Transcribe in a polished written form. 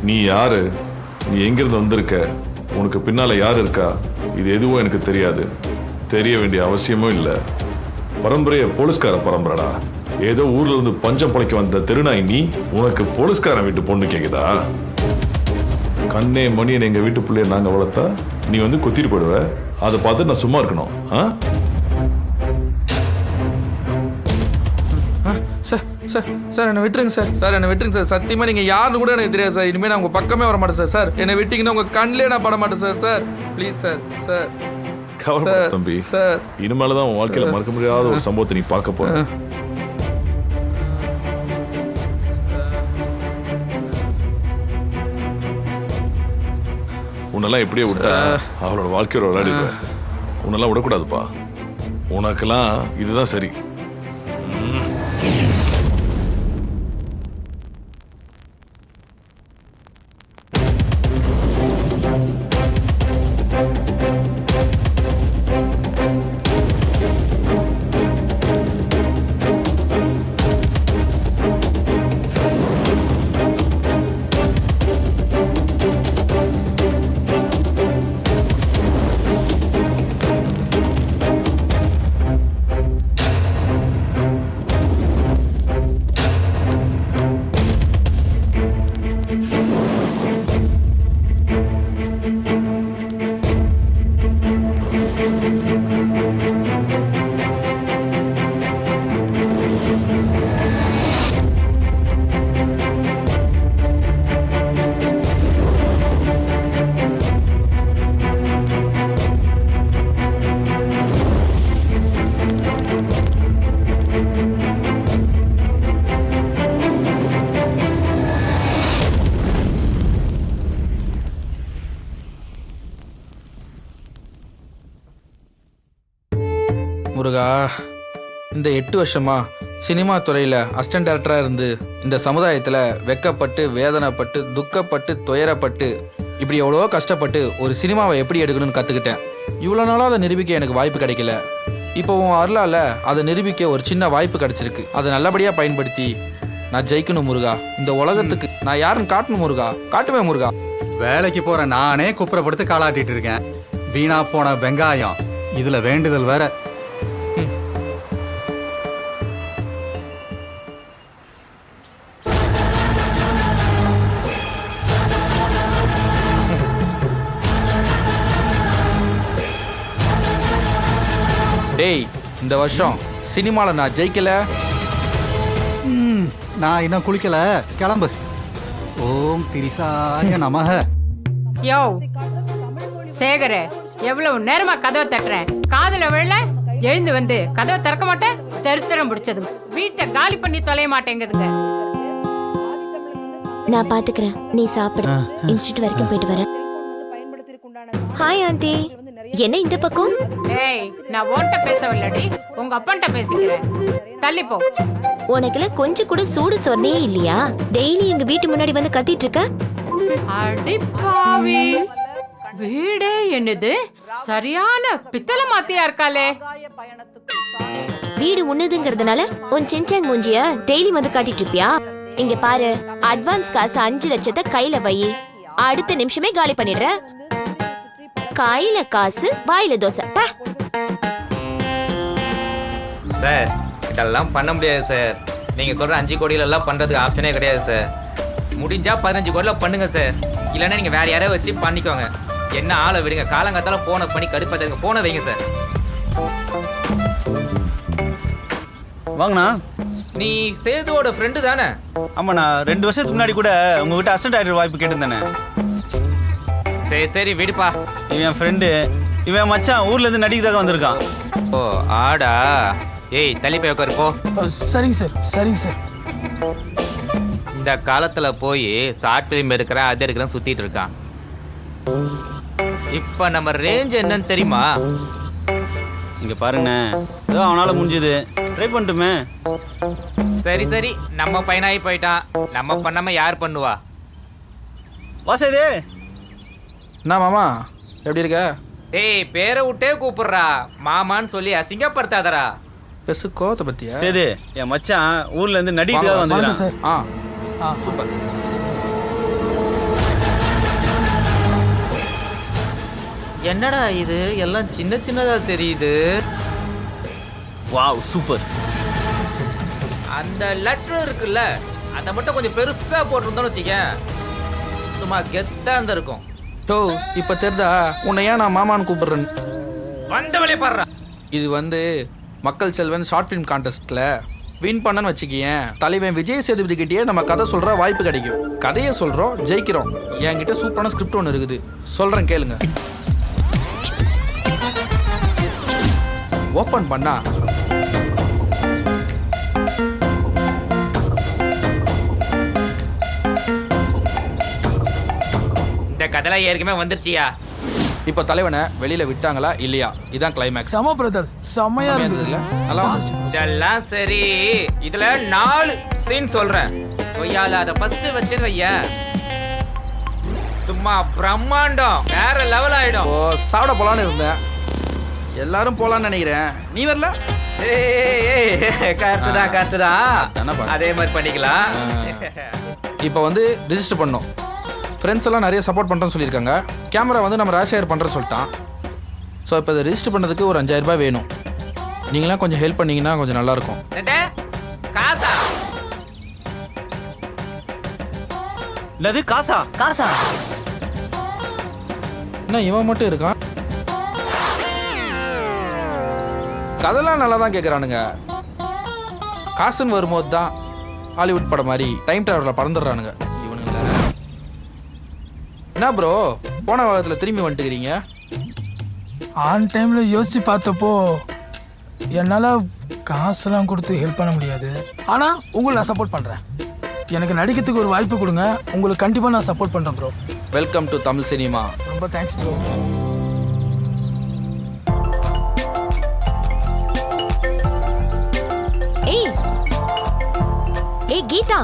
நீ யாரு, நீ எங்கிருந்து வந்திருக்க, உனக்கு பின்னால யார் இருக்கா, இது எதுவும் எனக்கு தெரியாது. தெரிய வேண்டிய அவசியமும் இல்லை. பரம்பரைய போலீஸ்கார பரம்பரைடா. ஏதோ ஊர்ல இருந்து பஞ்சம் பழைக்க வந்த தெருநாய் நீ. உனக்கு போலீஸ்காரன் வீட்டு பொண்ணு கேக்குதா? கண்ணே மணியன் எங்க வீட்டு பிள்ளைய நாங்க வளர்த்தா நீ வந்து குத்திட்டு போயிடுவ. அதை பார்த்து நான் சும்மா இருக்கணும்? சார் சார் சார் என்னை விட்டுருங்க சார். சார் என்னை விட்டுருங்க சார். சத்தியமா நீங்க யாருன்னு கூட எனக்கு தெரியாது சார். இனிமேல் நான் உங்க பக்கமே வர மாட்டேன் சார். சார் என்னை விட்டீங்கன்னா உங்க கண்ணிலே நான் பட மாட்டேன் sir. Sir please sir. Sir கவலைப்பட தம்பி. சார் இனிமேல்தான் உன் வாழ்க்கையில மறக்க முடியாத ஒரு சம்பவத்தை நீ பார்க்க போற. உன்னெல்லாம் எப்படியே விட்டா அவளோட வாழ்க்கையோட விளையாடிடுவேன். உன்னெல்லாம் விடக்கூடாதுப்பா. உனக்கெல்லாம் இதுதான் சரி. முருகா, இந்த 8 வருஷமா சினிமா துறையில் அசிஸ்டன்ட் டைரக்டராக இருந்து இந்த சமுதாயத்தில் வெக்கப்பட்டு, வேதனைப்பட்டு, துக்கப்பட்டு, துயரப்பட்டு, இப்படி எவ்வளோ கஷ்டப்பட்டு ஒரு சினிமாவை எப்படி எடுக்கணும்னு கற்றுக்கிட்டேன். இவ்வளோ நாளாக அதை நிரூபிக்க எனக்கு வாய்ப்பு கிடைக்கல. இப்போ உன் அருளால் அதை நிரூபிக்க ஒரு சின்ன வாய்ப்பு கிடைச்சிருக்கு. அதை நல்லபடியாக பயன்படுத்தி நான் ஜெயிக்கணும் முருகா. இந்த உலகத்துக்கு நான் யாருன்னு காட்டணும் முருகா. காட்டுவேன் முருகா. வேலைக்கு போகிற நானே குப்புறப்படுத்து காலாட்டிட்டு இருக்கேன். வீணா போன வெங்காயம் இதில் வேண்டுதல் வேற. டேய், இந்த வருஷம் சினிமாவில் நான் ஜெயிக்கல. நான் இன்னும் குளிக்கல, கிளம்பு. ஓம் திரிசாய நமக. யோ சேகர, எவ்வளவு நேரமா கதவை தட்டுறேன், காதுல விழல. எழுந்து வந்து கதவை திறக்க மாட்டேன். தரித்திரம் பிடிச்சது, வீட்டை காலி பண்ணி தொலைய மாட்டேங்குதுங்க. நான் பாத்துக்கிறேன், நீ சாப்பிடு. இன்ஸ்டிடியூட் வரைக்கும் போயிட்டு வரேன். Hi aunty. என்ன இந்த பக்கம்? ஏய், நான் உன்கிட்ட பேசவில்லடி, உங்க அப்பன்ட்ட பேசிக்கிறேன். தள்ளி போ. உனக்குலாம் கொஞ்சம் கூட சூடு சொன்னே இல்லையா? டெய்லி எங்க வீட்டு முன்னாடி வந்து கத்திட்டு இருக்க. அடி பாவி, வீடே என்னது சரியான பித்தளை மாத்தியா இருக்காளே. வீடு உன்னதுங்கிறதுனால உன் சின்சாங் மூஞ்சிய டெய்லி வந்து காட்டிட்டு இருப்பியா? இங்க பாரு, அட்வான்ஸ் காசு 5 லட்சத்தை கையில வை. அடுத்த நிமிஷமே காலி பண்ணிடுற. கையில காசு, வாயில தோசை. சார், இதெல்லாம் பண்ண முடியாது சார். நீங்க சொல்ற 5 கோடியில எல்லாம் பண்றதுக்கு ஆப்ஷனே கிடையாது சார். முடிஞ்சா 15 கோடியில பண்ணுங்க சார். இல்லைன்னா நீங்க வேற யாரையும் வச்சு பண்ணிக்கோங்க. என்ன ஆளை விடுங்க. காலங்காத்தால போனை பண்ணி கடுப்பாதுங்க. போனை வைங்க சார். வாங்கண்ணா. நீ சேதுவோட ஃப்ரெண்டு தானே? ஆமாண்ணா, 2 வருஷத்துக்கு முன்னாடி கூட உங்ககிட்ட அசிஸ்டன்ட் டைரக்டர் வாய்ப்பு கேட்டிருந்தானே. சரி சரி விடுப்பா. இவன் என் ஃப்ரெண்டு. இவன் மச்சான் ஊர்ல இருந்து நடிக்கிறதாக வந்திருக்கான். ஓ ஆடா. ஏய், தள்ளி போய் உட்காரு போ. சரிங்க சார், சரிங்க சார். இந்த காலத்துல போய் ஷார்ட் ஃபிலிம் எடுக்கிறேன், அது எடுக்கிறேன் சுத்திட்டு இருக்கான். இப்ப நம்ம ரேஞ்ச் என்னன்னு தெரியுமா? இங்க பாருங்கண்ணே, ஏதோ அவனால முடிஞ்சது ட்ரை பண்ணட்டுமே. சரி சரி, நம்ம பையனாகி போயிட்டான். நம்ம பண்ணாம யார் பண்ணுவா? வாசேதே. என்ன மாமா, எப்படி இருக்க? ஏய், பேரை விட்டே கூப்பிடுறா. மாமான்னு சொல்லி அசிங்கப்படுத்தாதரா. பெசு கோவத்தை பத்தியா? சேது, என் மச்சான் ஊர்ல இருந்து நடிக்கிறதாக வந்துருக்கான். சார். சூப்பர். என்னடா இது எல்லாம் சின்ன சின்னதா தெரியுது. Wow super. அந்த லெட்டர் இருக்குல்ல அதை மட்டும் கொஞ்சம் பெருசா போட்டிருந்தோம்னு வச்சுக்க சும்மா கெத்தா இருந்திருக்கும். டோ இப்போ தெரிதா உன்னை ஏன் நான் மாமான்னு கூப்பிடுறேன்? வந்த வழியே பாடுறா. இது வந்து மக்கள் செல்வன் ஷார்ட் ஃபிலிம் கான்டெஸ்ட்டில் வின் பண்ணன்னு வச்சுக்கியேன், தலைவன் விஜய் சேதுபதி கிட்டேயே நம்ம கதை சொல்கிற வாய்ப்பு கிடைக்கும். கதையை சொல்கிறோம், ஜெயிக்கிறோம். என்கிட்ட சூப்பரான ஸ்கிரிப்ட் ஒன்று இருக்குது, சொல்கிறேன் கேளுங்க. ஓப்பன் பண்ணா இந்த கதைலாம் ஏற்கனவே வந்துருச்சியா? இப்போ தலைவனை வெளியில விட்டாங்களா இல்லையா? இதான் கிளைமேக்ஸ். சம பிரதர் செம்மையா இருந்தது இல்ல நல்லா வந்துச்சு. இதெல்லாம் சரி, இதுல 4 சீன் சொல்றேன். கொய்யால அத ஃபர்ஸ்ட் வச்சுன்னு வைய சும்மா பிரம்மாண்டம் வேற லெவல் ஆயிடும். ஓ சாப்பிட போலான்னு இருந்தேன், எல்லாரும் போலான்னு நினைக்கிறேன். நீ வரல? கரெக்ட் தான் கரெக்ட் தான், தானே பாரு. அதே மாதிரி பண்ணிக்கலாம். இப்போ வந்து ரிஜிஸ்டர் பண்ணோம். ஃப்ரெண்ட்ஸ் எல்லாம் நிறைய சப்போர்ட் பண்ணுறேன்னு சொல்லியிருக்காங்க. கேமரா வந்து நம்ம ராஜ்ஷேர் பண்ணுறேன்னு சொல்லிட்டான். ஸோ இப்போ இதை ரிஜிஸ்டர் பண்ணுறதுக்கு ஒரு 5000 ரூபாய் வேணும். நீங்களாம் கொஞ்சம் ஹெல்ப் பண்ணீங்கன்னா கொஞ்சம் நல்லாயிருக்கும். காசா? என்னது காசா? காசா? என்ன இவன் மட்டும் இருக்கான்? கதெல்லாம் நல்லா தான் கேட்குறானுங்க. காசுன்னு வரும்போது தான் ஹாலிவுட் படம் மாதிரி டைம் டிராவலில் பறந்துடுறானுங்க இவனுங்க. என்ன ப்ரோ போன வாரத்தில் திரும்பி வந்துட்டுக்கிறீங்க? ஆன் டைம்ல யோசிச்சு பார்த்தப்போ என்னால் காசெல்லாம் கொடுத்து ஹெல்ப் பண்ண முடியாது. ஆனால் உங்களை நான் சப்போர்ட் பண்ணுறேன். எனக்கு நடிக்கிறதுக்கு ஒரு வாய்ப்பு கொடுங்க, உங்களுக்கு கண்டிப்பாக நான் சப்போர்ட் பண்ணுறேன் bro. Welcome to Tamil cinema. ரொம்ப தேங்க்ஸ் ப்ரோ. ஏய் கீதா,